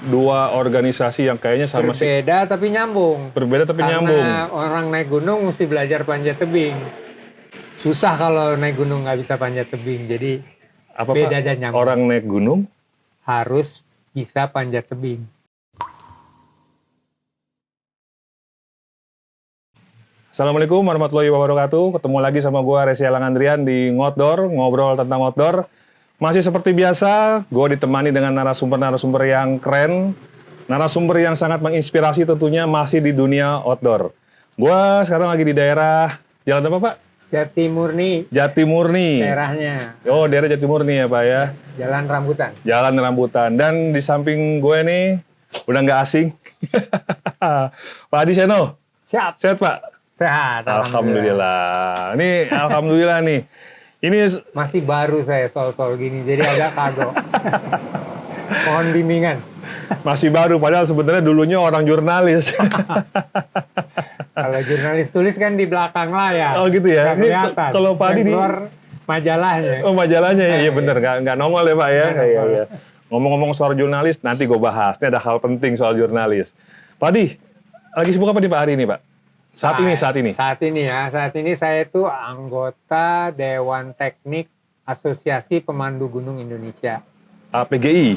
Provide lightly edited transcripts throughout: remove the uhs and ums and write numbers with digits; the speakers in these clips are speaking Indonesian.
dua organisasi yang kayaknya sama sih. Berbeda tapi nyambung. Berbeda tapi nyambung. Karena orang naik gunung mesti belajar panjat tebing. Susah kalau naik gunung nggak bisa panjat tebing. Jadi Apa beda Pak? dan nyambung. Orang naik gunung Harus bisa panjat tebing. Assalamualaikum warahmatullahi wabarakatuh. Ketemu lagi sama gue Resi Alang Andrian di Ngotdor, ngobrol tentang outdoor. Masih seperti biasa, gue ditemani dengan narasumber-narasumber yang keren, narasumber yang sangat menginspirasi tentunya masih di dunia outdoor. Gue sekarang lagi di daerah Jalan apa Pak? Jati Murni. Jati Murni. Daerahnya. Oh, daerah Jati Murni ya Pak ya. Jalan Rambutan. Jalan Rambutan. Dan di samping gue nih, udah nggak asing. Pak Adi Seno. Siap. Sehat Pak? Sehat. Alhamdulillah. Ini alhamdulillah nih. Ini masih baru saya soal-soal gini, jadi agak kagok. Mohon bimbingan. Masih baru, padahal sebenarnya dulunya orang jurnalis. Kalau jurnalis tulis kan di belakang layar. Oh gitu ya. Ini kalau Pak Adi keluar majalahnya. Oh majalahnya ya, iya bener. Nggak nongol ya Pak ya. Iya, iya. Ngomong-ngomong soal jurnalis, nanti gue bahas. Ini ada hal penting soal jurnalis. Pak Adi, lagi sibuk apa nih Pak hari ini Pak? Saat ini. Saat ini saya itu anggota Dewan Teknik Asosiasi Pemandu Gunung Indonesia. APGI.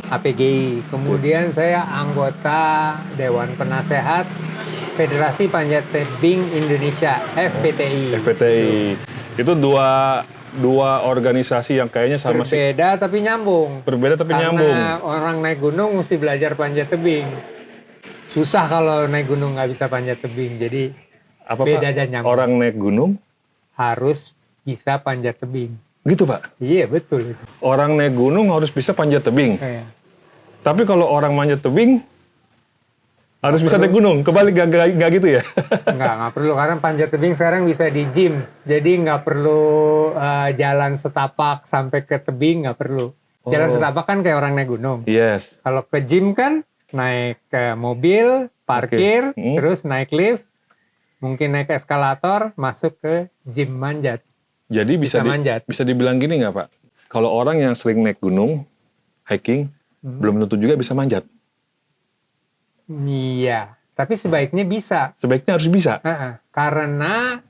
Kemudian saya anggota Dewan Penasehat Federasi Panjat Tebing Indonesia, FPTI. Itu dua organisasi yang kayaknya sama sih. Berbeda tapi nyambung. Karena orang naik gunung mesti belajar panjat tebing. Susah kalau naik gunung nggak bisa panjat tebing. Jadi beda dan nyambung. Orang naik gunung harus bisa panjat tebing. Gitu Pak? Iya betul itu. Orang naik gunung harus bisa panjat tebing. Iya. Tapi kalau orang manjat tebing harus bisa naik gunung. Kebalik nggak gitu ya? Nggak perlu. Karena panjat tebing sekarang bisa di gym. Jadi nggak perlu jalan setapak sampai ke tebing, nggak perlu. Jalan setapak kan kayak orang naik gunung. Yes. Kalau ke gym kan naik ke mobil, parkir, terus naik lift. Mungkin naik eskalator, masuk ke gym manjat. Jadi bisa dibilang gini nggak Pak? Kalau orang yang sering naik gunung, hiking, belum tentu juga bisa manjat. Iya, tapi sebaiknya bisa. Sebaiknya harus bisa. Karena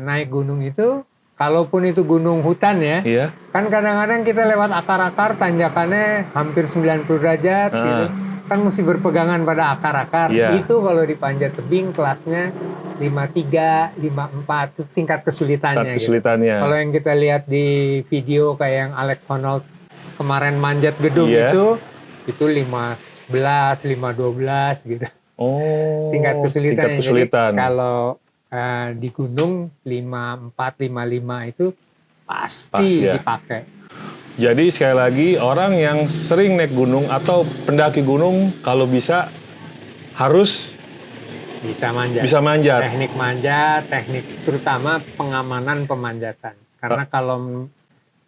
naik gunung itu, kalaupun itu gunung hutan ya, iya. Kan kadang-kadang kita lewat akar-akar, tanjakannya hampir 90 derajat gitu. Kan mesti berpegangan pada akar-akar. Itu kalau di panjat tebing kelasnya 53, 54 itu tingkat kesulitannya. Gitu. Kalau yang kita lihat di video kayak yang Alex Honnold kemarin manjat gedung itu 511, 512 gitu. Oh. Tingkat kesulitannya. Jadi kalau di gunung 54, 55 itu pasti dipakai. Jadi sekali lagi orang yang sering naik gunung atau pendaki gunung kalau bisa harus bisa manjat. Teknik manjat, teknik terutama pengamanan pemanjatan. Karena kalau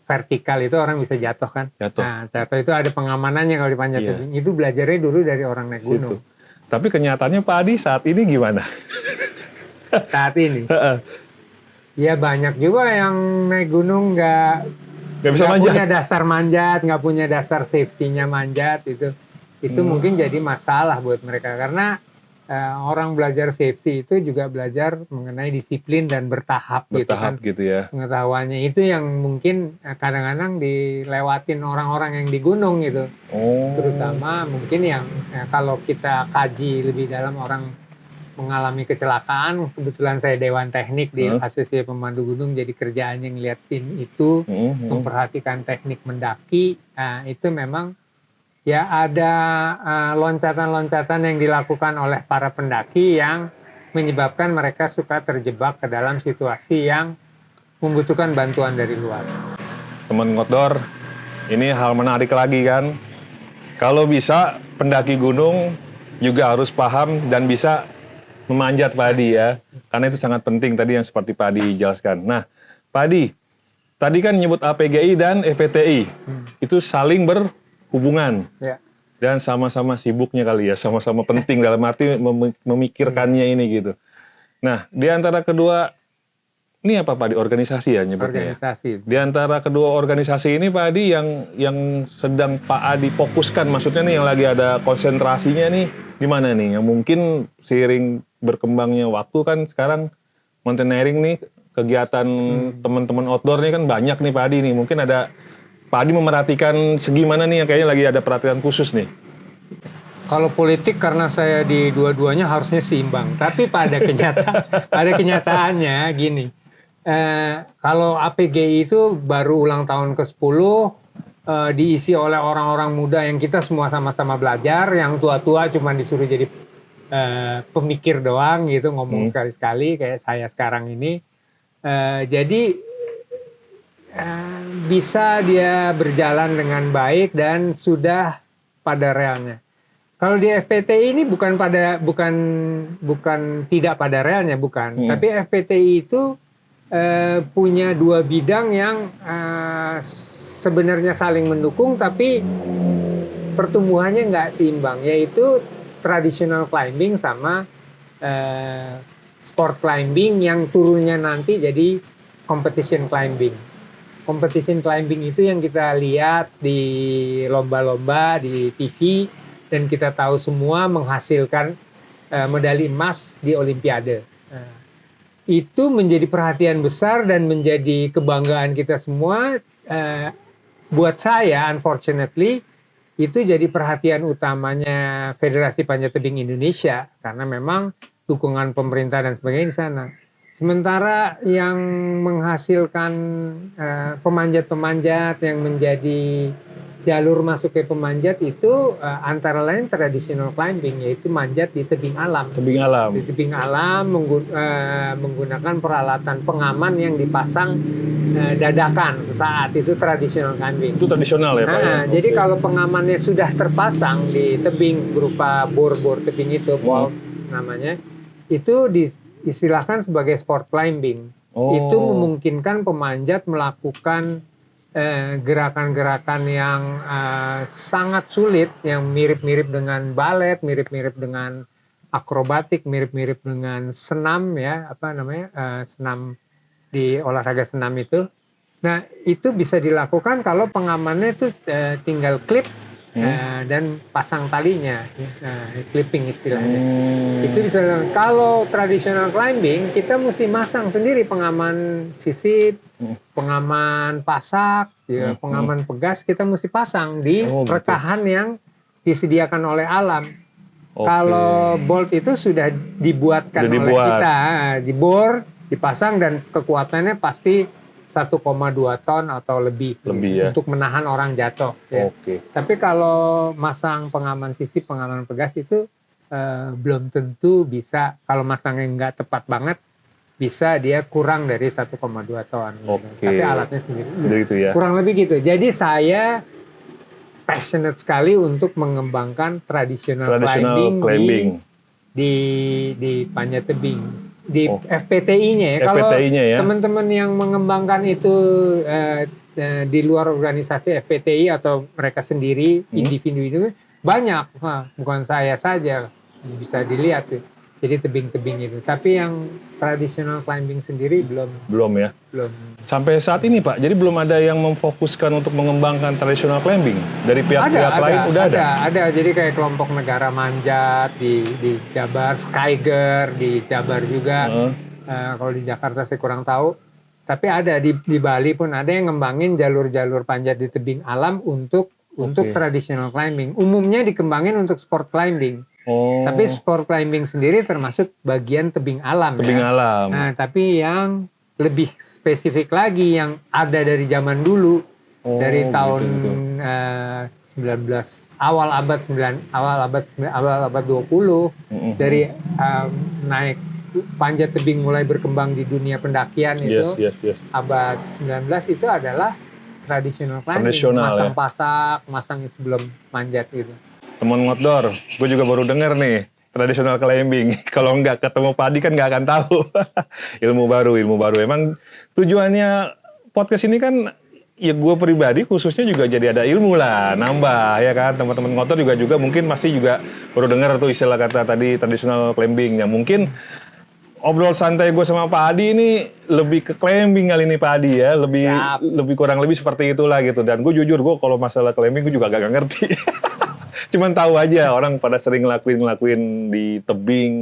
vertikal itu orang bisa jatuh kan. Nah, jatuh itu ada pengamanannya kalau di panjat tebing. Itu belajarnya dulu dari orang naik gunung. Tapi kenyataannya Pak Adi saat ini gimana? Saat ini? Ya banyak juga yang naik gunung nggak punya dasar manjat, nggak punya dasar safety-nya manjat itu mungkin jadi masalah buat mereka karena orang belajar safety itu juga belajar mengenai disiplin dan bertahap gitu ya. Pengetahuannya itu yang mungkin kadang-kadang dilewatin orang-orang yang di gunung gitu. Terutama mungkin yang kalau kita kaji lebih dalam orang mengalami kecelakaan, kebetulan saya Dewan Teknik di Asosiasi Pemandu Gunung, jadi kerjaannya ngeliatin itu, memperhatikan teknik mendaki, itu memang ya ada loncatan-loncatan yang dilakukan oleh para pendaki yang menyebabkan mereka suka terjebak ke dalam situasi yang membutuhkan bantuan dari luar. Teman Ngotdor, ini hal menarik lagi kan, kalau bisa pendaki gunung juga harus paham dan bisa memanjat Pak Adi ya, karena itu sangat penting tadi yang seperti Pak Adi jelaskan. Nah, Pak Adi, tadi kan nyebut APGI dan FPTI, itu saling berhubungan dan sama-sama sibuknya kali ya, sama-sama penting dalam arti memikirkannya ini gitu. Nah, di antara kedua Ini apa Pak Adi? Organisasi ya nyebutnya? Organisasi. Di antara kedua organisasi ini Pak Adi yang sedang Pak Adi fokuskan, maksudnya nih yang lagi ada konsentrasinya nih di mana nih? Yang mungkin seiring berkembangnya waktu kan sekarang mountaineering nih kegiatan teman-teman outdoor nih kan banyak nih Pak Adi nih. Mungkin ada Pak Adi memerhatikan segimana nih yang kayaknya lagi ada perhatian khusus nih. Kalau politik karena saya di dua-duanya harusnya seimbang. Tapi pada kenyataannya gini. Kalau APGI itu baru ulang tahun ke-10 diisi oleh orang-orang muda yang kita semua sama-sama belajar, yang tua-tua cuma disuruh jadi pemikir doang gitu, ngomong sekali-sekali kayak saya sekarang ini. Jadi bisa dia berjalan dengan baik dan sudah pada realnya. Kalau di FPTI ini bukan tidak pada realnya, bukan. Tapi FPTI itu punya dua bidang yang sebenarnya saling mendukung, tapi pertumbuhannya nggak seimbang, yaitu traditional climbing sama sport climbing yang turunnya nanti jadi competition climbing. Competition climbing itu yang kita lihat di lomba-lomba di TV, dan kita tahu semua menghasilkan medali emas di Olimpiade. Itu menjadi perhatian besar dan menjadi kebanggaan kita semua. Buat saya, unfortunately, itu jadi perhatian utamanya Federasi Panjat Tebing Indonesia, karena memang dukungan pemerintah dan sebagainya di sana. Sementara yang menghasilkan pemanjat-pemanjat yang menjadi jalur masuk ke pemanjat itu antara lain traditional climbing, yaitu manjat di tebing alam. Tebing alam. Di tebing alam menggunakan peralatan pengaman yang dipasang dadakan sesaat, itu traditional climbing. Itu tradisional ya Pak ya? Jadi kalau pengamannya sudah terpasang di tebing berupa bor-bor tebing itu, bolt namanya, itu diistilahkan sebagai sport climbing. Itu memungkinkan pemanjat melakukan gerakan-gerakan yang sangat sulit, yang mirip-mirip dengan balet, mirip-mirip dengan akrobatik, mirip-mirip dengan senam ya, senam di olahraga senam itu. Nah, itu bisa dilakukan kalau pengamannya itu tinggal klip dan pasang talinya, clipping istilahnya. Itu bisa. Kalau traditional climbing, kita mesti masang sendiri pengaman sisip, pengaman pasak, pengaman pegas, kita mesti pasang di rekahan yang disediakan oleh alam. Kalau bolt itu sudah dibuatkan oleh kita, dibor, dipasang, dan kekuatannya pasti 1,2 ton atau lebih ya, untuk menahan orang jatuh. Ya. Tapi kalau masang pengaman sisip, pengaman pegas itu belum tentu bisa. Kalau masangnya nggak tepat banget, bisa dia kurang dari 1,2 ton. Tapi alatnya sendiri. Gitu ya. Kurang lebih gitu. Jadi saya passionate sekali untuk mengembangkan traditional climbing di panjat tebing. Di FPTI-nya ya. Kalau teman-teman yang mengembangkan itu di luar organisasi FPTI atau mereka sendiri, individu banyak, bukan saya saja, bisa dilihat tuh. Jadi tebing-tebing itu. Tapi yang traditional climbing sendiri belum ya. Belum. Sampai saat ini Pak, jadi belum ada yang memfokuskan untuk mengembangkan traditional climbing dari pihak-pihak lain. Udah ada. Jadi kayak kelompok negara manjat di Jabar, Skyger di Jabar juga. Kalau di Jakarta saya kurang tahu. Tapi ada di Bali pun ada yang ngembangin jalur-jalur panjat di tebing alam untuk traditional climbing. Umumnya dikembangin untuk sport climbing. Tapi sport climbing sendiri termasuk bagian tebing alam. Alam. Nah, tapi yang lebih spesifik lagi yang ada dari zaman dulu, dari tahun awal abad 20, dari naik panjat tebing mulai berkembang di dunia pendakian itu. Abad 19 itu adalah traditional climbing, masang pasak, masang sebelum manjat gitu. Teman outdoor, gue juga baru dengar nih traditional climbing. Kalau nggak ketemu Padi kan nggak akan tahu. ilmu baru. Emang tujuannya podcast ini kan ya gue pribadi khususnya juga jadi ada ilmu lah, nambah ya kan. Teman-teman outdoor juga mungkin masih juga baru dengar tuh istilah kata tadi traditional climbing. Yang mungkin obrol santai gue sama Pak Adi ini lebih ke climbing kali ini Pak Adi ya, lebih kurang lebih seperti itulah gitu. Dan gue jujur, gue kalau masalah climbing gue juga gak ngerti. Cuman tahu aja orang pada sering ngelakuin di tebing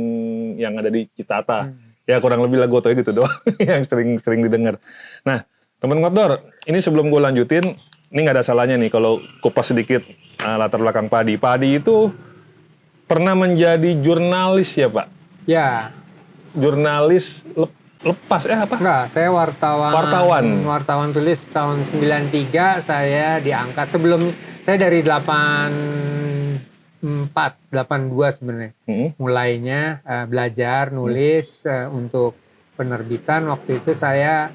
yang ada di Citata. Ya kurang lebih lah gue tau gitu doang yang sering didengar. Nah, teman Ngotdor, ini sebelum gue lanjutin, ini nggak ada salahnya nih kalau kupas sedikit latar belakang Pak Adi. Pak Adi itu pernah menjadi jurnalis ya Pak? Ya. Jurnalis lepas apa? Enggak, saya Wartawan. Wartawan tulis tahun 93 saya diangkat. Sebelum saya dari 82 sebenarnya. Mulainya belajar nulis untuk penerbitan. Waktu itu saya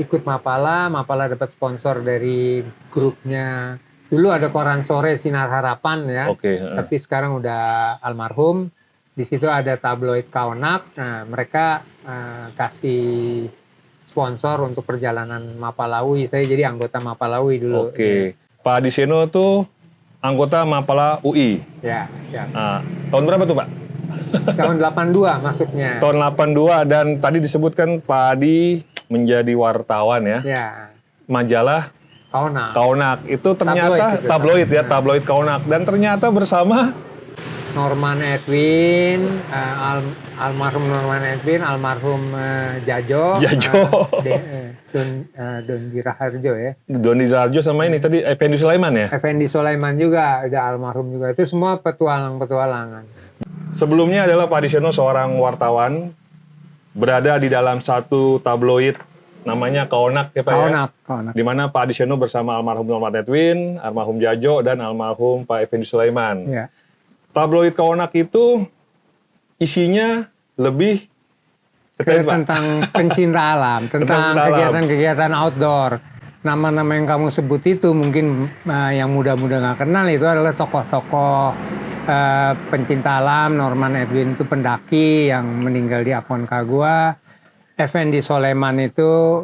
ikut Mapala dapat sponsor dari grupnya. Dulu ada koran sore Sinar Harapan ya. Tapi sekarang udah almarhum. Di situ ada tabloid Kaunak. Nah, mereka kasih sponsor untuk perjalanan Mapalawi. Saya jadi anggota Mapalawi dulu. Pak Adi Seno tuh anggota Mapala UI. Ya, siap. Tahun berapa tuh Pak? Tahun 82 masuknya. Tahun 82 dan tadi disebutkan Pak Adi menjadi wartawan ya. Ya. Majalah Kaunak. Itu ternyata tabloid Kaunak. Dan ternyata bersama Norman Edwin, almarhum Norman Edwin, almarhum Jajo. Dondi Raharjo ya. Dondi Raharjo sama ini tadi Effendi Sulaiman ya? Effendi Sulaiman juga, ada almarhum juga. Itu semua petualangan. Sebelumnya adalah Pak Adi Seno seorang wartawan, berada di dalam satu tabloid namanya Kaunak ya Pak Kaunak. Di mana Pak Adi Seno bersama almarhum Norman Edwin, almarhum Jajo, dan almarhum Pak Effendi Sulaiman. Ya. Tabloid Kaunak itu isinya lebih tentang pencinta alam, tentang kegiatan-kegiatan outdoor. Nama-nama yang kamu sebut itu mungkin yang muda-muda nggak kenal itu adalah tokoh-tokoh pencinta alam. Norman Edwin itu pendaki yang meninggal di Aconcagua. Effendi Sulaiman itu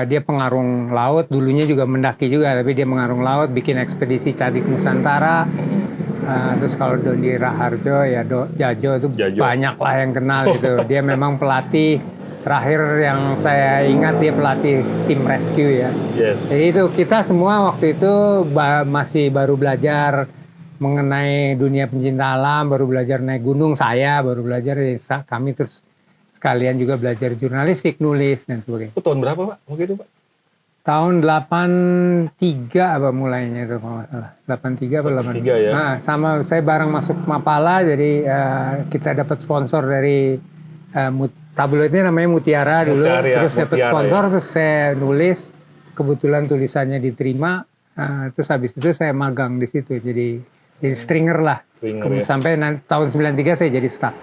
dia pengarung laut, dulunya juga mendaki juga, tapi dia pengarung laut, bikin ekspedisi Cadik Nusantara. Terus kalau Dondi Raharjo ya Jajo itu banyak lah yang kenal gitu. Dia memang pelatih terakhir yang saya ingat, dia pelatih tim rescue ya. Jadi itu kita semua waktu itu masih baru belajar mengenai dunia pencinta alam, baru belajar naik gunung. Saya baru belajar, kami terus sekalian juga belajar jurnalistik, nulis dan sebagainya. Itu tahun berapa Pak waktu itu Pak? Tahun 83 apa mulainya itu kalau nggak salah. 83 apa 82? Ya? Nah, sama saya bareng masuk Mapala, jadi kita dapat sponsor dari tabloidnya namanya Mutiara dulu. Terus dapat sponsor, terus saya nulis, kebetulan tulisannya diterima. Terus habis itu saya magang di situ, jadi stringer lah. Sampai tahun 93 saya jadi staff.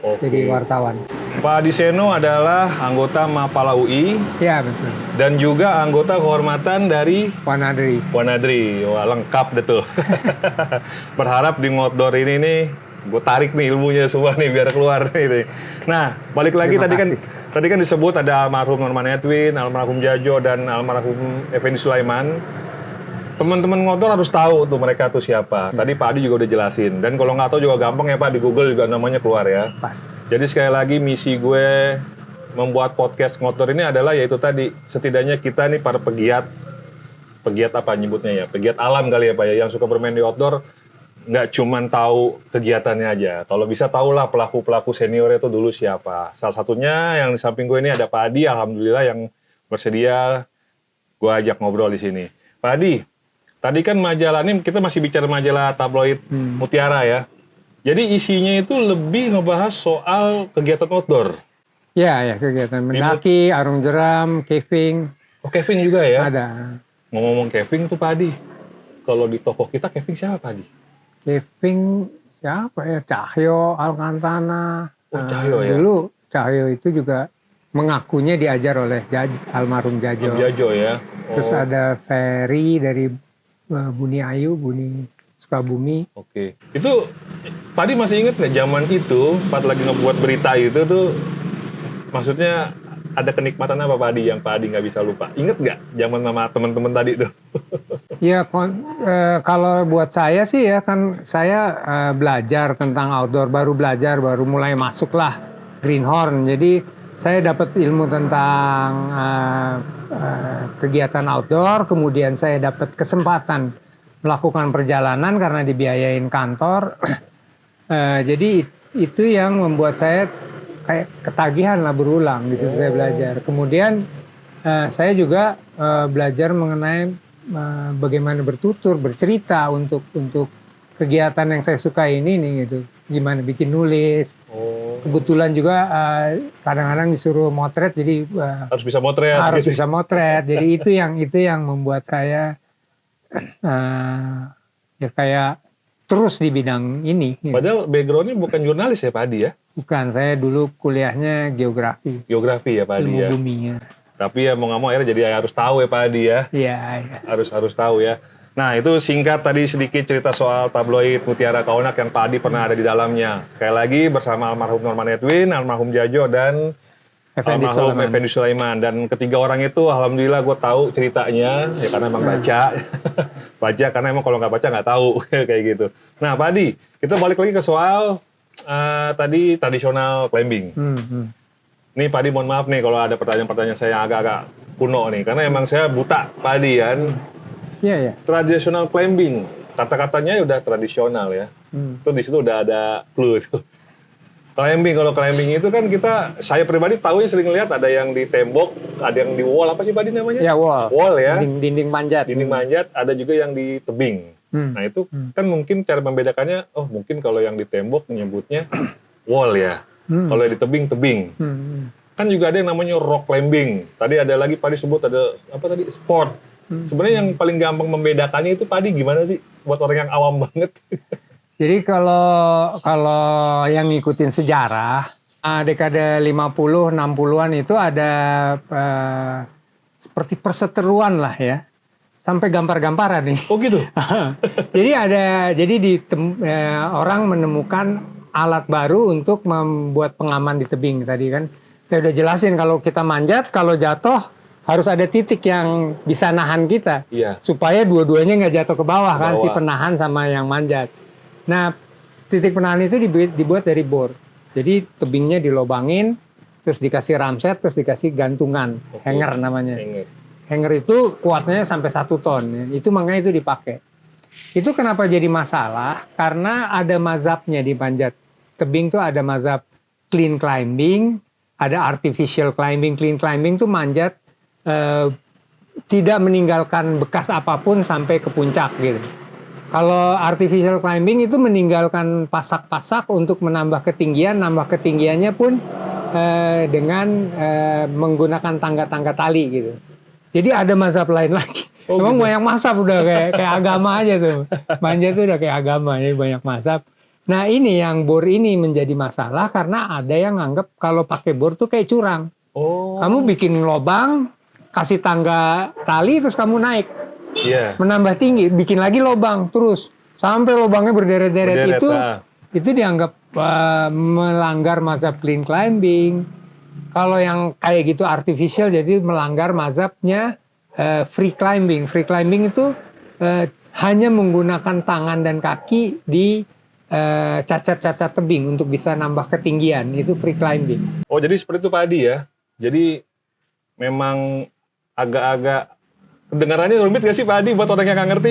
Jadi wartawan. Pak Adi Seno adalah anggota Mapala UI. Ya, betul. Dan juga anggota kehormatan dari Wanadri. Wah, lengkap deh tuh. Berharap di Ngotdor ini nih, gue tarik nih ilmunya semua nih biar keluar nih. Nah, balik lagi tadi kan disebut ada almarhum Norman Edwin, almarhum Jajo, dan almarhum Effendi Sulaiman. Teman-teman Ngotdor harus tahu tuh mereka tuh siapa. Tadi Pak Adi juga udah jelasin. Dan kalau nggak tahu juga gampang ya Pak, di Google juga namanya keluar ya. Pasti. Jadi sekali lagi misi gue membuat podcast Ngotdor ini adalah yaitu tadi, setidaknya kita nih para pegiat apa nyebutnya ya, pegiat alam kali ya Pak ya, yang suka bermain di outdoor, nggak cuman tahu kegiatannya aja. Kalau bisa tahulah pelaku-pelaku seniornya itu dulu siapa. Salah satunya yang di samping gue ini ada Pak Adi, alhamdulillah yang bersedia gue ajak ngobrol di sini. Pak Adi, tadi kan majalah ini kita masih bicara majalah tabloid Mutiara ya. Jadi isinya itu lebih ngebahas soal kegiatan outdoor. Ya, kegiatan mendaki, arung jeram, caving. Oh, caving juga ya? Ada. Ngomong-ngomong caving tuh Pak Adi, kalau di toko kita caving siapa Pak Adi? Caving siapa ya? Cahyo, Alcantara. Cahyo ya? Dulu Cahyo itu juga mengakunya diajar oleh almarhum Jajo. Jajo ya? Terus ada Ferry dari Buni Ayu, Buni Sukabumi. Itu Pak Adi masih ingat nggak zaman itu, Pak lagi ngebuat berita itu tuh, maksudnya ada kenikmatan apa Pak Adi yang Pak Adi nggak bisa lupa? Ingat nggak zaman sama teman-teman tadi tuh? Ya, kalau buat saya sih ya kan saya belajar tentang outdoor, baru mulai masuk lah Greenhorn. Jadi saya dapat ilmu tentang kegiatan outdoor, kemudian saya dapat kesempatan melakukan perjalanan karena dibiayain kantor. Jadi itu yang membuat saya kayak ketagihan lah berulang di situ saya belajar. Kemudian saya juga belajar mengenai bagaimana bertutur, bercerita untuk kegiatan yang saya suka ini nih gitu. Gimana bikin nulis. Kebetulan juga kadang-kadang disuruh motret, jadi Harus bisa motret. harus gitu. bisa motret. Jadi itu yang membuat saya ya kayak terus di bidang ini. Gitu. Padahal background-nya bukan jurnalis ya Pak Adi ya? Bukan, saya dulu kuliahnya geografi. Geografi ya Pak Adi Ilmu ya. bumi ya. Tapi ya mau nggak mau akhirnya jadi harus tahu ya Pak Adi ya. Iya, iya. Harus tahu ya. Nah itu singkat tadi sedikit cerita soal tabloid Mutiara Kaunak yang Pak Adi pernah ada di dalamnya. Sekali lagi bersama almarhum Norman Edwin, almarhum Jajo, dan Effendi almarhum Sulaiman. Effendi Sulaiman. Dan ketiga orang itu alhamdulillah gue tahu ceritanya ya karena emang baca. Baca karena emang kalau nggak baca nggak tahu kayak gitu. Nah Pak Adi, kita balik lagi ke soal tadi tradisional climbing. Nih Pak Adi mohon maaf nih kalau ada pertanyaan-pertanyaan saya yang agak-agak kuno nih. Karena emang saya buta Pak Adi kan. Iya, iya. Tradisional climbing, kata-katanya udah tradisional ya. Itu di situ udah ada clue tuh. Kalau climbing itu kan saya pribadi tahu sering lihat ada yang di tembok, ada yang di wall, apa sih Pak Adi namanya? Ya, wall. Wall ya. Dinding manjat. Dinding manjat, ada juga yang di tebing. Nah itu kan mungkin cara membedakannya, mungkin kalau yang di tembok nyebutnya wall ya. Kalau yang di tebing. Kan juga ada yang namanya rock climbing. Tadi ada lagi Pak Adi sebut ada apa tadi? Sport. Sebenarnya yang paling gampang membedakannya itu Pak Adi gimana sih buat orang yang awam banget? Jadi kalau yang ngikutin sejarah, dekade 50, 60-an itu ada seperti perseteruan lah ya. Sampai gampar-gamparan nih. Oh gitu? Jadi orang menemukan alat baru untuk membuat pengaman di tebing tadi kan. Saya udah jelasin kalau kita manjat, kalau jatuh harus ada titik yang bisa nahan kita. Iya. Supaya dua-duanya nggak jatuh ke bawah kan, bawah. si penahan sama yang manjat. Nah, titik penahan itu dibuat dari bor. Jadi tebingnya dilobangin, terus dikasih ramset, terus dikasih gantungan. Hanger namanya. Hanger itu kuatnya sampai 1 ton. Itu makanya itu dipakai. Itu kenapa jadi masalah? Karena ada mazhabnya di panjat tebing tuh, ada mazhab clean climbing, ada artificial climbing. Clean climbing tuh manjat tidak meninggalkan bekas apapun sampai ke puncak gitu. Kalau artificial climbing itu meninggalkan pasak-pasak untuk menambah ketinggian, nambah ketinggiannya pun dengan menggunakan tangga-tangga tali gitu. Jadi ada mazhab lain lagi. Emang gitu. Banyak mazhab udah kayak agama aja tuh. Manjat tuh udah kayak agama, jadi banyak mazhab. Nah ini yang bor ini menjadi masalah karena ada yang anggap kalau pakai bor tuh kayak curang. Kamu bikin lobang, kasih tangga tali terus kamu naik. Menambah tinggi, bikin lagi lobang terus sampai lobangnya berderet-deret. Itu dianggap melanggar mazhab clean climbing. Kalau yang kayak gitu artificial jadi melanggar mazhabnya free climbing. Free climbing itu hanya menggunakan tangan dan kaki di cacat-cacat tebing untuk bisa nambah ketinggian. Itu free climbing. Oh jadi seperti itu Pak Adi ya. Jadi memang agak-agak kedengarannya rumit gak sih Pak Adi buat orang yang nggak ngerti?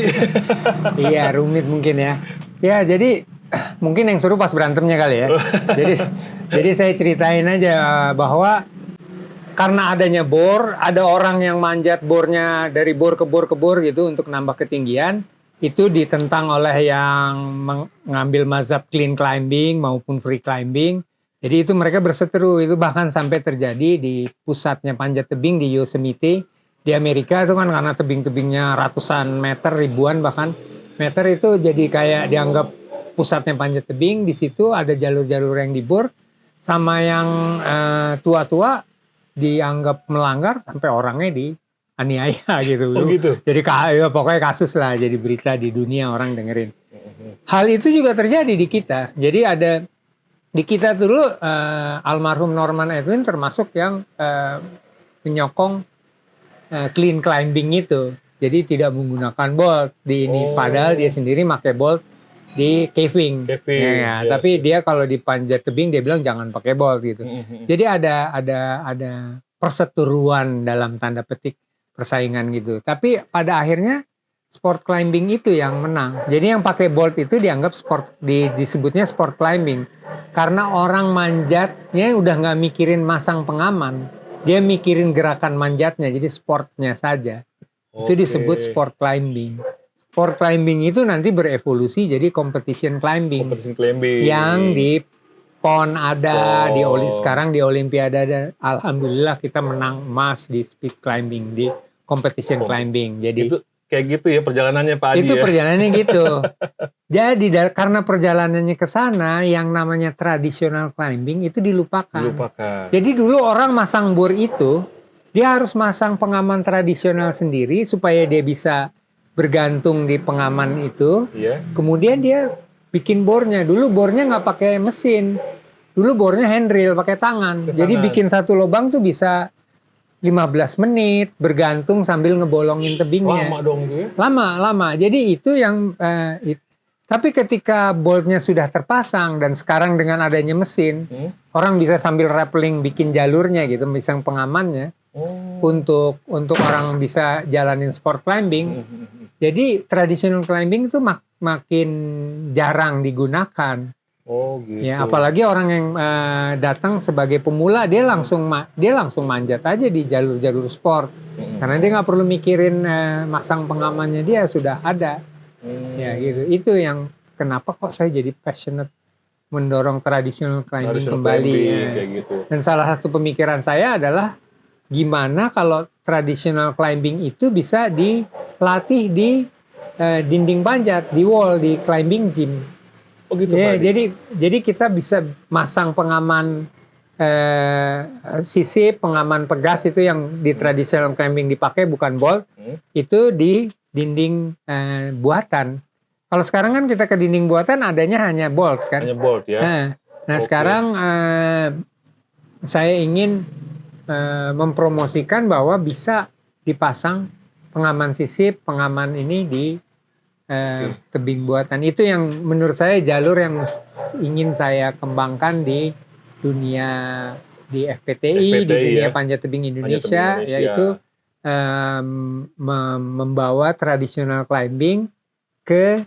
Iya rumit mungkin ya. Ya jadi mungkin yang seru pas berantemnya kali ya. Jadi saya ceritain aja bahwa karena adanya bor, ada orang yang manjat bornya dari bor ke bor gitu untuk nambah ketinggian. Itu ditentang oleh yang mengambil mazhab clean climbing maupun free climbing. Jadi itu mereka berseteru, itu bahkan sampai terjadi di pusatnya panjat tebing di Yosemite. Di Amerika itu kan karena tebing-tebingnya ratusan meter, ribuan bahkan meter itu jadi kayak dianggap pusatnya panjat tebing. Di situ ada jalur-jalur yang dibor sama yang tua-tua dianggap melanggar sampai orangnya dianiaya gitu. Oh gitu? Jadi pokoknya kasus lah, jadi berita di dunia orang dengerin. Hal itu juga terjadi di kita. Jadi ada di kita dulu almarhum Norman Edwin termasuk yang penyokong clean climbing itu. Jadi tidak menggunakan bolt di ini. Padahal dia sendiri pakai bolt di caving. Ya, yes. Tapi dia kalau di panjat tebing dia bilang jangan pakai bolt gitu. Jadi ada perseteruan dalam tanda petik persaingan gitu. Tapi pada akhirnya sport climbing itu yang menang. Jadi yang pakai bolt itu dianggap disebutnya sport climbing karena orang manjatnya udah nggak mikirin masang pengaman, dia mikirin gerakan manjatnya, jadi sportnya saja. Itu disebut sport climbing. Sport climbing itu nanti berevolusi jadi competition climbing. Yang di PON ada, sekarang di Olimpiade ada. Alhamdulillah kita menang emas di speed climbing, di competition climbing. Jadi itu kayak gitu ya perjalanannya Pak Adi. Itu perjalanannya gitu. Jadi karena perjalanannya ke sana, yang namanya traditional climbing itu dilupakan. Jadi dulu orang masang bor itu, dia harus masang pengaman tradisional sendiri supaya dia bisa bergantung di pengaman itu. Kemudian dia bikin bornya. Dulu bornya nggak pakai mesin. Dulu bornya handrail pakai tangan. Jadi bikin satu lubang tuh bisa 15 menit bergantung sambil ngebolongin tebingnya. Lama dong itu ya? Lama. Jadi itu yang tapi ketika boltnya sudah terpasang dan sekarang dengan adanya mesin, orang bisa sambil rappelling bikin jalurnya gitu, misang pengamannya untuk orang bisa jalanin sport climbing. Jadi traditional climbing itu makin jarang digunakan. Gitu. Ya, apalagi orang yang datang sebagai pemula, dia langsung manjat aja di jalur-jalur sport, karena dia nggak perlu mikirin masang pengamannya, dia sudah ada. Ya gitu. Itu yang kenapa kok saya jadi passionate mendorong traditional climbing kembali. Kayak gitu. Dan salah satu pemikiran saya adalah gimana kalau traditional climbing itu bisa dilatih di dinding panjat, di wall, di climbing gym. Gitu, ya, jadi kita bisa masang pengaman sisip, pengaman pegas itu yang di traditional climbing dipakai bukan bolt, itu di dinding buatan. Kalau sekarang kan kita ke dinding buatan adanya hanya bolt kan. Hanya bolt ya. Nah sekarang saya ingin mempromosikan bahwa bisa dipasang pengaman sisip, pengaman ini di tebing buatan. Itu yang menurut saya jalur yang ingin saya kembangkan di dunia, di FPTI, di dunia Panjat Tebing Indonesia, yaitu membawa traditional climbing ke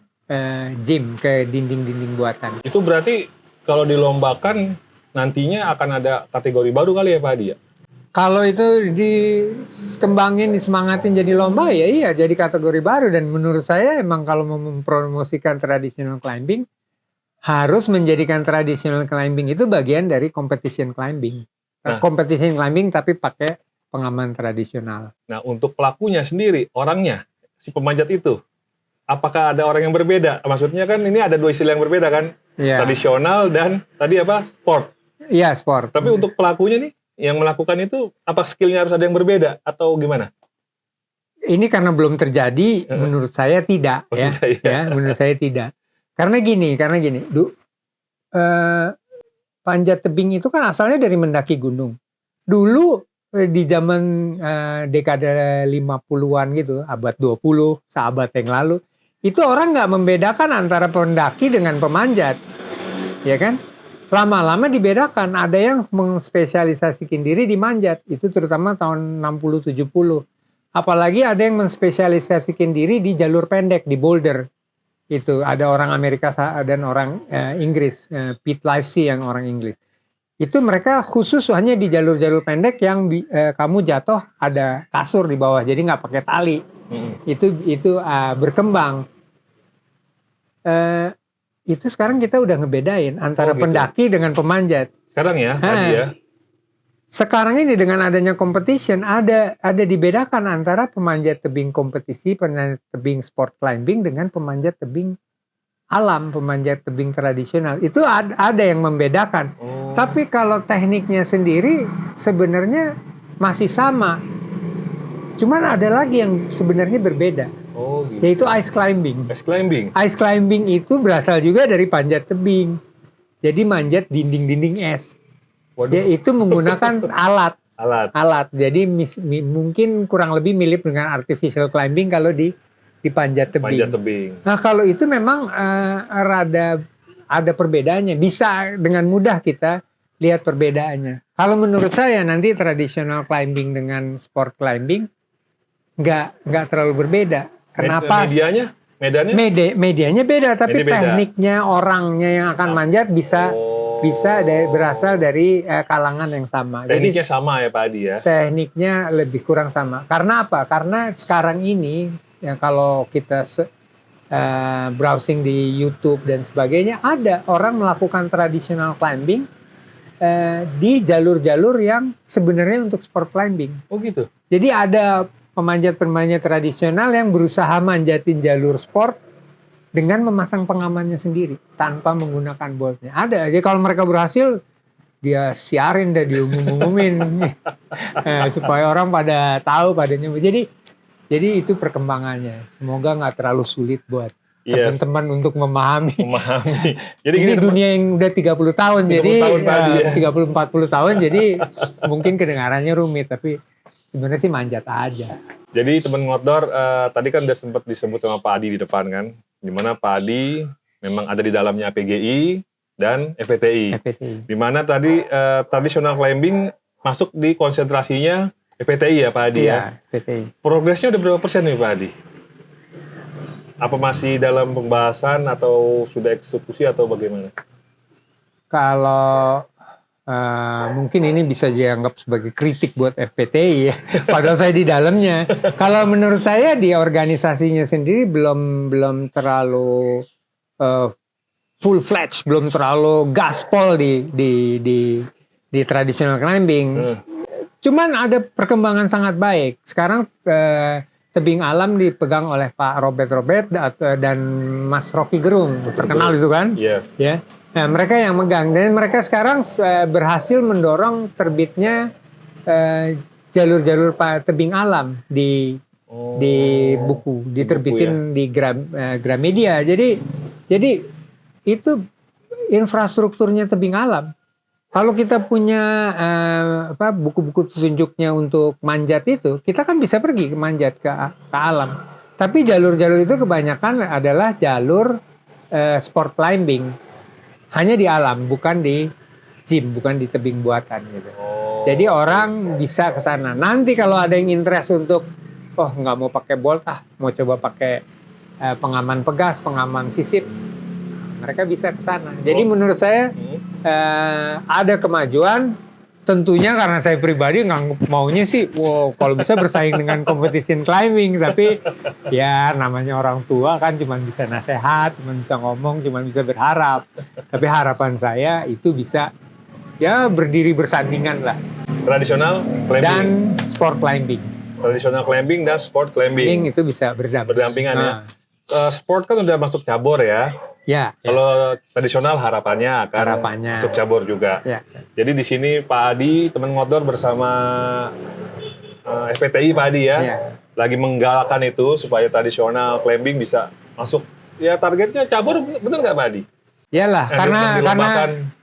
gym, ke dinding-dinding buatan. Itu berarti kalau dilombakan nantinya akan ada kategori baru kali ya Pak Adi ya? Kalau itu dikembangin, disemangatin jadi lomba, ya iya jadi kategori baru. Dan menurut saya emang kalau mau mempromosikan traditional climbing, harus menjadikan traditional climbing itu bagian dari competition climbing. Competition climbing tapi pakai pengaman tradisional. Nah untuk pelakunya sendiri, orangnya, si pemanjat itu, apakah ada orang yang berbeda? Maksudnya kan ini ada dua istilah yang berbeda kan? Tradisional dan tadi apa? Sport. Iya, sport. Tapi untuk pelakunya nih, yang melakukan itu apa skillnya harus ada yang berbeda atau gimana? Ini karena belum terjadi, menurut saya tidak ya. Menurut saya tidak. Karena gini, panjat tebing itu kan asalnya dari mendaki gunung. Dulu di zaman dekade 50-an gitu, abad 20, seabad yang lalu, itu orang nggak membedakan antara pendaki dengan pemanjat, ya kan? Lama-lama dibedakan, ada yang mengspesialisasikan diri di manjat, itu terutama tahun 60-70. Apalagi ada yang mengspesialisasikan diri di jalur pendek, di boulder. Itu ada orang Amerika dan orang Inggris, Pete Livesey yang orang Inggris. Itu mereka khusus hanya di jalur-jalur pendek yang kamu jatuh ada kasur di bawah, jadi nggak pakai tali. Itu berkembang. Itu sekarang kita udah ngebedain antara pendaki dengan pemanjat. Sekarang ya, tadi ya. Sekarang ini dengan adanya competition ada dibedakan antara pemanjat tebing kompetisi, pemanjat tebing sport climbing dengan pemanjat tebing alam, pemanjat tebing tradisional. Itu ada yang membedakan. Tapi kalau tekniknya sendiri sebenarnya masih sama. Cuman ada lagi yang sebenarnya berbeda. Gitu. Yaitu ice climbing. Ice climbing itu berasal juga dari panjat tebing. Jadi manjat dinding-dinding es. Dia itu menggunakan alat. Jadi mungkin kurang lebih mirip dengan artificial climbing kalau di di panjat tebing. Panjat tebing. Nah kalau itu memang rada ada perbedaannya. Bisa dengan mudah kita lihat perbedaannya. Kalau menurut saya nanti traditional climbing dengan sport climbing nggak terlalu berbeda. Kenapa? Medannya? Medianya beda, tapi beda. tekniknya orangnya yang akan manjat bisa berasal dari kalangan yang sama. Tekniknya jadi, sama ya Pak Adi ya? Tekniknya lebih kurang sama. Karena apa? Karena sekarang ini ya kalau kita browsing di YouTube dan sebagainya, ada orang melakukan traditional climbing di jalur-jalur yang sebenarnya untuk sport climbing. Oh gitu? Jadi ada pemanjat-pemanjat tradisional yang berusaha manjatin jalur sport dengan memasang pengamannya sendiri tanpa menggunakan boltnya. Ada. Jadi kalau mereka berhasil, dia siarin dan diumum-umumin supaya orang pada tahu, pada nyoba. Jadi itu perkembangannya. Semoga nggak terlalu sulit buat teman-teman untuk memahami. Jadi ini dunia yang udah 30 tahun, 30 jadi tahun, 30-40 tahun, jadi mungkin kedengarannya rumit, tapi sebenarnya sih manjat aja. Jadi teman ngotdor, tadi kan udah sempat disebut sama Pak Adi di depan kan, dimana Pak Adi memang ada di dalamnya PGI dan FPTI. Dimana tadi traditional climbing masuk di konsentrasinya FPTI ya Pak Adi ya? FPTI. Progresnya udah berapa persen nih Pak Adi? Apa masih dalam pembahasan atau sudah eksekusi atau bagaimana? Kalau mungkin ini bisa dianggap sebagai kritik buat FPTI ya. Padahal saya di dalamnya. Kalau menurut saya di organisasinya sendiri belum terlalu full fledged, belum terlalu gaspol di traditional climbing. Cuman ada perkembangan sangat baik. Sekarang tebing alam dipegang oleh Pak Robert dan Mas Rocky Gerung, terkenal itu kan? Iya. Ya. Nah, mereka yang megang dan mereka sekarang berhasil mendorong terbitnya jalur-jalur tebing alam di buku, diterbitin di Gramedia. Jadi itu infrastrukturnya tebing alam. Kalau kita punya buku-buku petunjuknya untuk manjat itu, kita kan bisa pergi manjat ke alam. Tapi jalur-jalur itu kebanyakan adalah jalur sport climbing. Hanya di alam, bukan di gym, bukan di tebing buatan gitu. Jadi orang bisa ke sana. Nanti kalau ada yang interest untuk, nggak mau pakai bolt, mau coba pakai pengaman pegas, pengaman sisip, mereka bisa ke sana. Jadi menurut saya ada kemajuan. Tentunya karena saya pribadi nggak maunya sih, kalau bisa bersaing dengan competition climbing. Tapi ya namanya orang tua kan cuma bisa nasihat, cuma bisa ngomong, cuma bisa berharap. Tapi harapan saya itu bisa ya berdiri bersandingan lah. Tradisional climbing dan sport climbing. Tradisional climbing dan sport climbing itu bisa berdampingan ya. Sport kan udah masuk cabur ya. Ya. Kalau tradisional harapannya akan masuk cabur juga. Ya. Jadi di sini Pak Adi, teman ngotdor bersama FPTI Pak Adi ya, lagi menggalakkan itu supaya tradisional climbing bisa masuk. Ya targetnya cabur, benar nggak Pak Adi? Iyalah, karena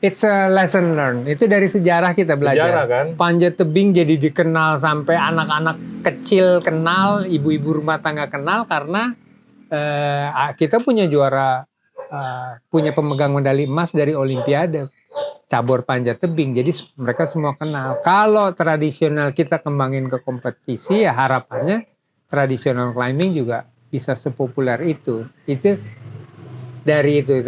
it's a lesson learned. Itu dari sejarah kita belajar. Sejarah kan? Panjat tebing jadi dikenal sampai anak-anak kecil kenal, ibu-ibu rumah tangga kenal karena kita punya juara. Punya pemegang medali emas dari Olimpiade cabur panjat tebing, jadi mereka semua kenal. Kalau tradisional kita kembangin ke kompetisi, ya harapannya tradisional climbing juga bisa sepopuler itu dari itu.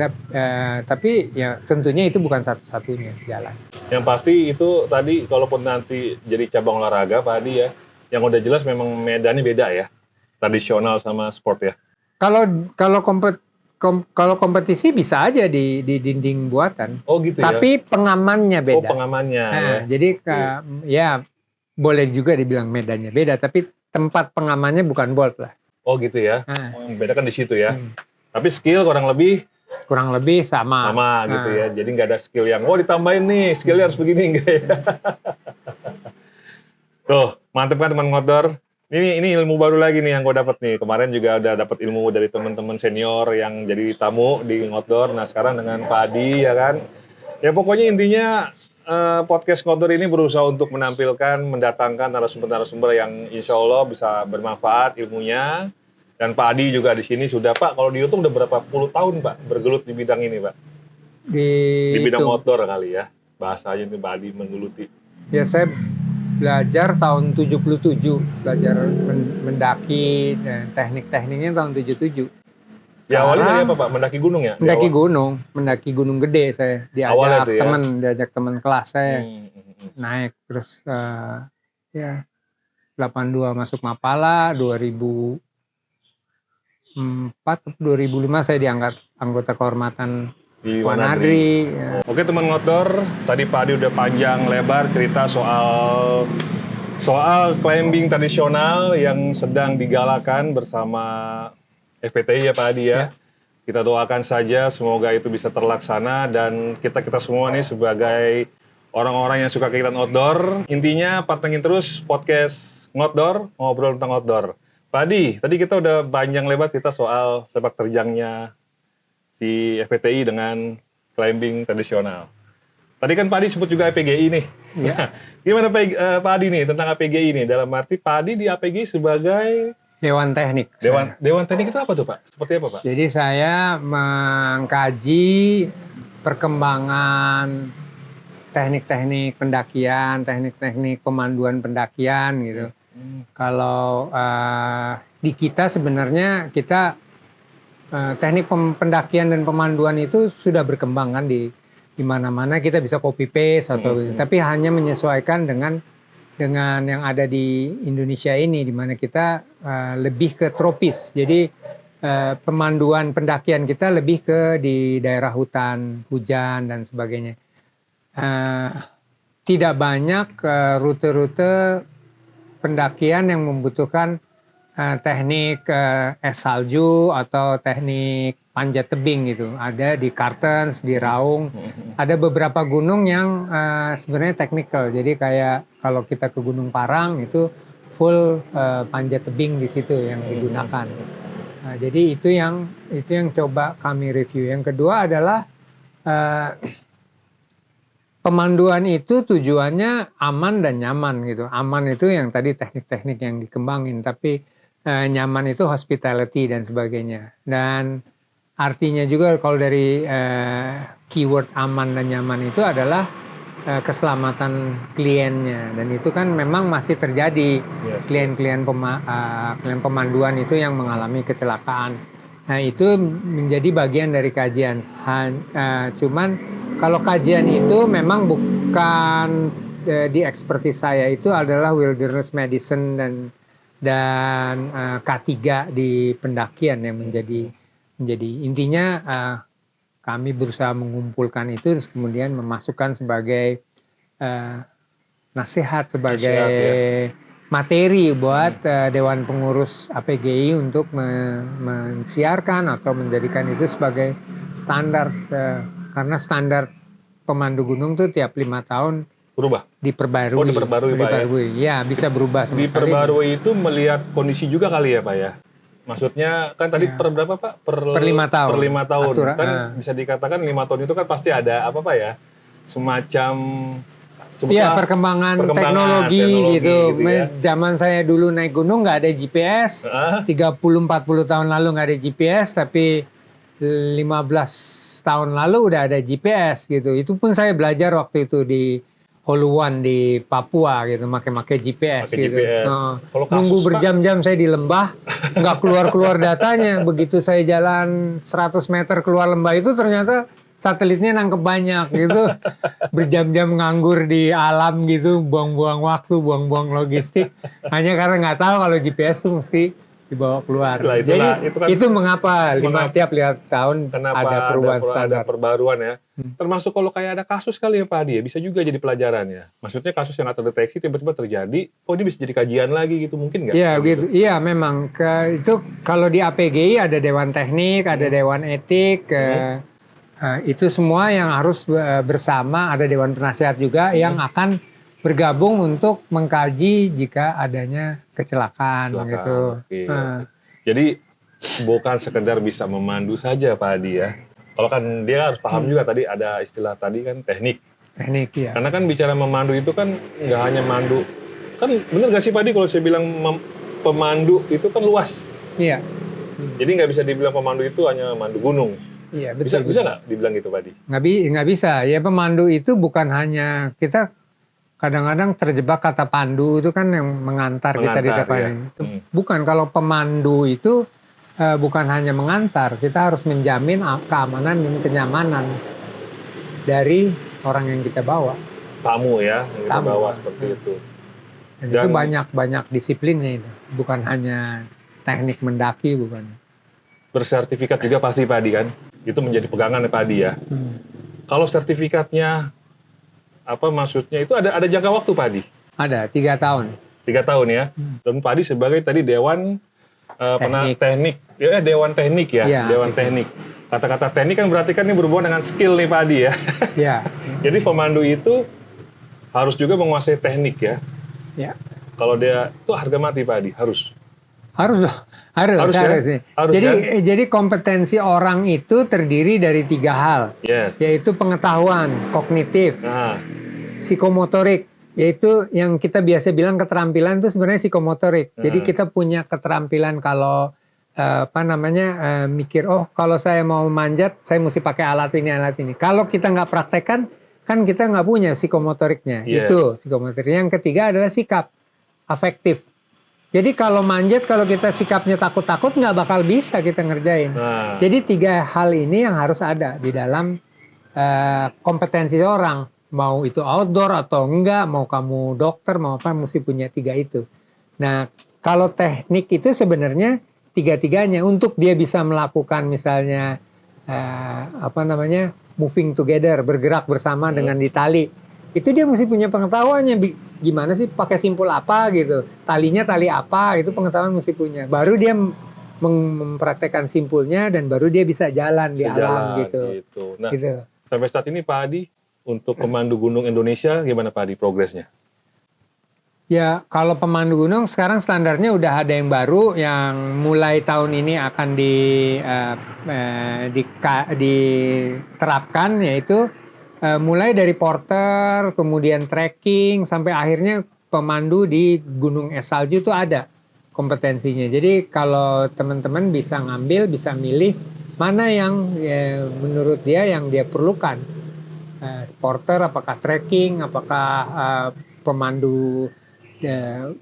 Tapi ya tentunya itu bukan satu-satunya jalan. Yang pasti itu tadi, kalaupun nanti jadi cabang olahraga Pak Adi ya, yang udah jelas memang medannya beda ya, tradisional sama sport ya. Kalau kompetisi bisa aja di dinding buatan. Oh gitu. Tapi pengamannya beda. Pengamannya. Jadi ya boleh juga dibilang medannya beda, tapi tempat pengamannya bukan bolt lah. Oh gitu ya. Beda kan di situ ya. Tapi skill kurang lebih sama. Sama gitu ya. Jadi nggak ada skill yang ditambahin nih, skillnya harus begini enggak ya. Tuh, mantep kan teman ngotdor. Ini ilmu baru lagi nih yang gue dapat nih. Kemarin juga udah dapat ilmu dari teman-teman senior yang jadi tamu di ngotdor. Nah sekarang dengan Pak Adi ya kan. Ya pokoknya intinya podcast ngotdor ini berusaha untuk mendatangkan narasumber-narasumber yang insya Allah bisa bermanfaat ilmunya. Dan Pak Adi juga di sini sudah, Pak, kalau dihitung udah berapa puluh tahun, Pak, bergelut di bidang ini, Pak? Di bidang outdoor kali ya, bahasanya itu Pak Adi menggeluti. Ya, saya belajar tahun 77, belajar mendaki, dan teknik-tekniknya tahun 77. Ya awalnya dari apa, Pak? Mendaki gunung ya? Mendaki gunung gede saya. Diajak teman kelas saya naik, terus ya 82 masuk Mapala, 2004 2005 saya diangkat anggota kehormatan di Wanadri. Ya. Oke teman outdoor, tadi Pak Adi udah panjang lebar cerita soal climbing tradisional yang sedang digalakan bersama FPTI ya Pak Adi ya. Kita doakan saja semoga itu bisa terlaksana dan kita semua nih sebagai orang-orang yang suka kegiatan outdoor, intinya pantengin terus podcast Ngotdoor, ngobrol tentang outdoor. Pak Adi, tadi kita udah panjang lebar cerita soal sepak terjangnya si FPTI dengan climbing tradisional. Tadi kan Pak Adi sebut juga APGI nih. Ya. Gimana Pak Adi nih tentang APGI nih? Dalam arti Pak Adi di APGI sebagai Dewan Teknik. Dewan Teknik itu apa tuh Pak? Seperti apa Pak? Jadi saya mengkaji perkembangan teknik-teknik pendakian, teknik-teknik pemanduan pendakian gitu. Kalau di kita sebenarnya teknik pendakian dan pemanduan itu sudah berkembang kan di mana-mana, kita bisa copy paste atau tapi hanya menyesuaikan dengan yang ada di Indonesia ini, di mana kita lebih ke tropis. Jadi pemanduan pendakian kita lebih ke di daerah hutan, hujan dan sebagainya. Tidak banyak rute-rute pendakian yang membutuhkan teknik es salju atau teknik panjat tebing gitu. Ada di Kartens, di Raung. Ada beberapa gunung yang sebenarnya teknikal. Jadi kayak kalau kita ke Gunung Parang itu full panjat tebing di situ yang digunakan. Nah, jadi itu yang coba kami review. Yang kedua adalah pemanduan itu tujuannya aman dan nyaman gitu. Aman itu yang tadi teknik-teknik yang dikembangin, tapi nyaman itu hospitality dan sebagainya. Dan artinya juga kalau dari keyword aman dan nyaman itu adalah keselamatan kliennya. Dan itu kan memang masih terjadi klien-klien pemanduan itu yang mengalami kecelakaan. Nah itu menjadi bagian dari kajian. Cuman kalau kajian itu memang bukan di ekspertis saya, itu adalah wilderness medicine dan K3 di pendakian yang menjadi intinya kami berusaha mengumpulkan itu terus kemudian memasukkan sebagai nasihat sebagai materi buat Dewan Pengurus APGI untuk mensiarkan atau menjadikan itu sebagai standar, karena standar pemandu gunung tuh tiap 5 tahun berubah, diperbarui. Oh diperbarui Pak ya? Ya bisa berubah sama sekali. Diperbarui itu melihat kondisi juga kali ya Pak ya? Maksudnya kan tadi per berapa Pak? Per 5 tahun. Per 5 tahun. Kan bisa dikatakan 5 tahun itu kan pasti ada apa Pak ya? Semacam Iya, perkembangan teknologi gitu ya. Zaman saya dulu naik gunung nggak ada GPS. 30-40 tahun lalu nggak ada GPS, tapi 15 tahun lalu udah ada GPS gitu. Itu pun saya belajar waktu itu di Holuan di Papua gitu, pakai GPS gitu. Nunggu berjam-jam saya di lembah, nggak keluar datanya. Begitu saya jalan 100 meter keluar lembah itu ternyata satelitnya nangkep banyak gitu. Berjam-jam nganggur di alam gitu, buang-buang waktu, buang-buang logistik. Hanya karena nggak tahu kalau GPS tuh mesti dibawa keluar. Jadi itu mengapa tiap 5 tahun ada perubahan standar. Ada perbaruan ya. Termasuk kalau kayak ada kasus kali ya Pak Adi, bisa juga jadi pelajaran ya. Maksudnya kasus yang nggak terdeteksi tiba-tiba terjadi, ini bisa jadi kajian lagi gitu, mungkin nggak? Iya gitu. Iya memang. Itu kalau di APGI ada Dewan Teknik, ada Dewan Etik, itu semua yang harus bersama, ada Dewan Penasihat juga yang akan bergabung untuk mengkaji jika adanya kecelakaan gitu. Jadi bukan sekedar bisa memandu saja Pak Adi ya. Kalau kan dia harus paham juga tadi ada istilah tadi kan teknik. Teknik ya. Karena kan bicara memandu itu kan nggak hanya mandu. Kan bener gak sih Pak Adi kalau saya bilang pemandu itu kan luas. Iya. Jadi nggak bisa dibilang pemandu itu hanya mandu gunung. Iya, Bisa betul. bisa nggak dibilang gitu, Pak Adi? Nggak bisa. Ya pemandu itu bukan hanya kita kadang-kadang terjebak kata pandu itu kan yang mengantar kita di Mengantar, depan ya. ini. Bukan, kalau pemandu itu bukan hanya mengantar, kita harus menjamin keamanan dan kenyamanan dari orang yang kita bawa. Tamu ya, yang kita Tamu. bawa seperti itu. Dan itu banyak disiplinnya itu, bukan hanya teknik mendaki, bukan. Bersertifikat juga pasti, Pak Adi, kan? Itu menjadi pegangan ya, Pak Adi, ya. Kalau sertifikatnya, apa maksudnya itu ada jangka waktu, Pak Adi? Ada 3 tahun. 3 tahun ya. Dan Pak Adi sebagai tadi Dewan Teknik. Dewan Teknik ya, Iya. Dewan Teknik. Kata-kata teknik kan berarti kan ini berhubungan dengan skill nih, Pak Adi, ya. Ya. Jadi pemandu itu harus juga menguasai teknik ya. Ya. Kalau dia itu harga mati, Pak Adi, harus. Harus loh. Harus ya? sih. Harus, Jadi kompetensi orang itu terdiri dari 3 hal, Yes. yaitu pengetahuan kognitif, Nah, psikomotorik, yaitu yang kita biasa bilang keterampilan itu sebenarnya psikomotorik. Jadi kita punya keterampilan kalau mikir, oh kalau saya mau manjat, saya mesti pakai alat ini. Kalau kita nggak praktekkan, kan kita nggak punya psikomotoriknya. Yes. Itu psikomotorik. Yang ketiga adalah sikap, afektif. Jadi kalau manjat, kalau kita sikapnya takut-takut, nggak bakal bisa kita ngerjain. nah. Jadi 3 hal ini yang harus ada di dalam kompetensi seorang. Mau itu outdoor atau enggak, mau kamu dokter, mau apa, mesti punya 3 itu. Nah, kalau teknik itu sebenarnya 3-tiganya untuk dia bisa melakukan misalnya moving together, bergerak bersama dengan di tali. Itu dia mesti punya pengetahuannya, gimana sih pakai simpul apa gitu, talinya tali apa, itu pengetahuan mesti punya. Baru dia mempraktekkan simpulnya dan baru dia bisa jalan di alam gitu. Nah, Gitu. sampai saat ini Pak Adi, untuk pemandu gunung Indonesia gimana Pak Adi progresnya? Ya, kalau pemandu gunung sekarang standarnya udah ada yang baru yang mulai tahun ini akan diterapkan, yaitu mulai dari porter, kemudian trekking, sampai akhirnya pemandu di gunung es salju itu ada kompetensinya. Jadi kalau teman-teman bisa ngambil, bisa milih mana yang menurut dia yang dia perlukan. Porter, apakah trekking, apakah pemandu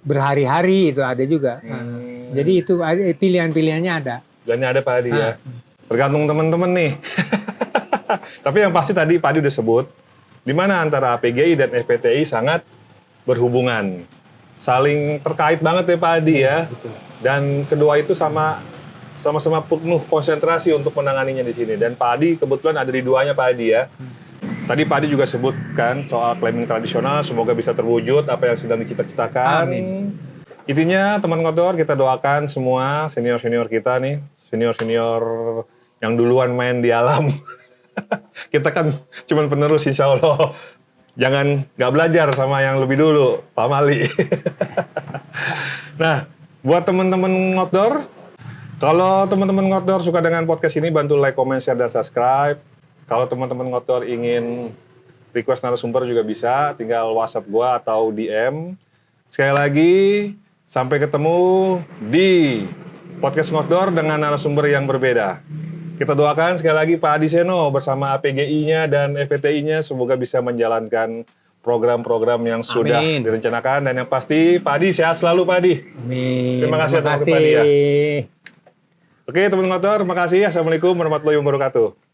berhari-hari, itu ada juga. Jadi itu pilihan-pilihannya ada. Dan ada Pak Adi ya. Tergantung teman-teman nih. Tapi yang pasti tadi Pak Adi udah sebut, di mana antara APGI dan FPTI sangat berhubungan. Saling terkait banget ya Pak Adi ya. Betul. Dan kedua itu sama-sama penuh konsentrasi untuk menanganinya di sini. Dan Pak Adi kebetulan ada di duanya Pak Adi ya. Tadi Pak Adi juga sebutkan soal climbing tradisional, semoga bisa terwujud apa yang sedang dicita-citakan. Amin. Intinya teman ngotor, kita doakan semua senior-senior kita nih, senior-senior yang duluan main di alam. Kita kan cuma penerus insya Allah. Jangan nggak belajar sama yang lebih dulu, Pak Mali. Nah, buat teman-teman ngotdor, kalau teman-teman ngotdor suka dengan podcast ini, bantu like, comment, share, dan subscribe. Kalau teman-teman ngotdor ingin request narasumber juga bisa, tinggal WhatsApp gua atau DM. Sekali lagi, sampai ketemu di podcast ngotdor dengan narasumber yang berbeda. Kita doakan sekali lagi Pak Adi Seno bersama APGI-nya dan FPTI-nya semoga bisa menjalankan program-program yang sudah direncanakan. Dan yang pasti Pak Adi sehat selalu Pak Adi. Amin. Terima kasih atas Pak Adi ya. Oke teman ngotor, terima kasih. Assalamualaikum warahmatullahi wabarakatuh.